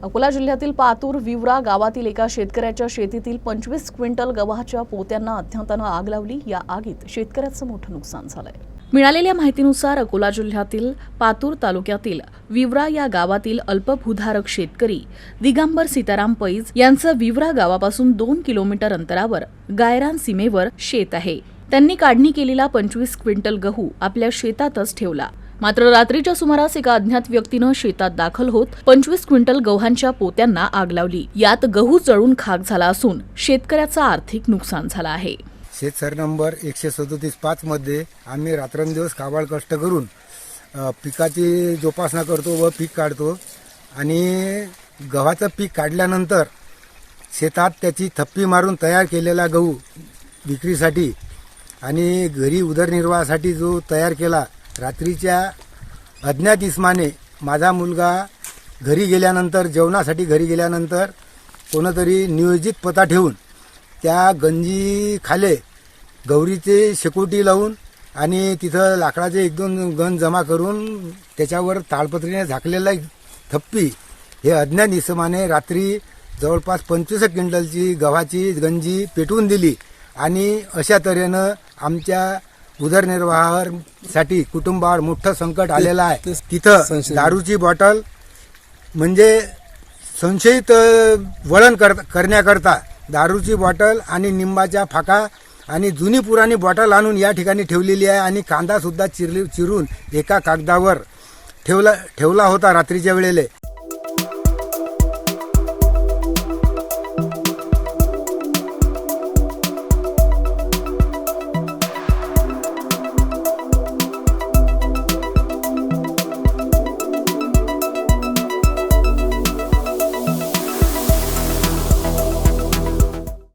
अकोला जिल्ह्यातील पातूर विवरा गावातील एका शेतकऱ्याच्या शेतीतील 25 क्विंटल गव्हाच्या पोत्यांना अज्ञातानं आग लावली। या आगीत शेतकऱ्याचं मोठं नुकसान झालंय। मिळालेल्या माहितीनुसार अकोला जिल्ह्यातील पातूर तालुक्यातील विवरा या गावातील अल्पभूधारक शेतकरी दिगंबर सीताराम पैज यांचं विवरा गावापासून 2 किलोमीटर अंतरावर गायरान सीमेवर शेत आहे। त्यांनी काढणी केलेला 25 क्विंटल गहू आपल्या शेतातच ठेवला। मात्र रात्रीच्या सुमारास एका अज्ञात व्यक्तीनं शेतात दाखल होत 25 क्विंटल गव्हांच्या पोत्यांना आग लावली। यात गहू जळून खाक झाला असून शेतकऱ्याचं आर्थिक नुकसान झालं आहे। शेतसर नंबर 137-5 मध्ये आम्ही रात्रंदिवस काबाड कष्ट करून पिकाची जोपासना करतो व पीक काढतो आणि गव्हाचं पीक काढल्यानंतर शेतात त्याची थप्पी मारून तयार केलेला गहू विक्रीसाठी आणि घरी उदरनिर्वाहासाठी जो तयार केला, रात्रीच्या अज्ञात इसमाने माझा मुलगा घरी गेल्यानंतर जेवणासाठी घरी गेल्यानंतर कोणतरी नियोजित पता ठेवून त्या गंजी खाले गौरीचे शेकोटी लावून आणि तिथं लाकडाचे 1-2 गण जमा करून त्याच्यावर ताडपत्रीने झाकलेला थप्पी हे अज्ञात इसमाने रात्री जवळपास 25 क्विंटलची गव्हाची गंजी पेटवून दिली आणि अशा तऱ्हेनं आमच्या उदरनिर्वाहासाठी कुटुंबावर मोठं संकट आलेलं आहे। तिथं दारूची बॉटल म्हणजे संशयित वळण करण्याकरता दारूची बॉटल आणि निंबाच्या फाका आणि जुनी पुराणी बॉटल आणून या ठिकाणी ठेवलेली आहे आणि कांदा सुद्धा चिरून एका कागदावर ठेवला होता रात्रीच्या वेळेला।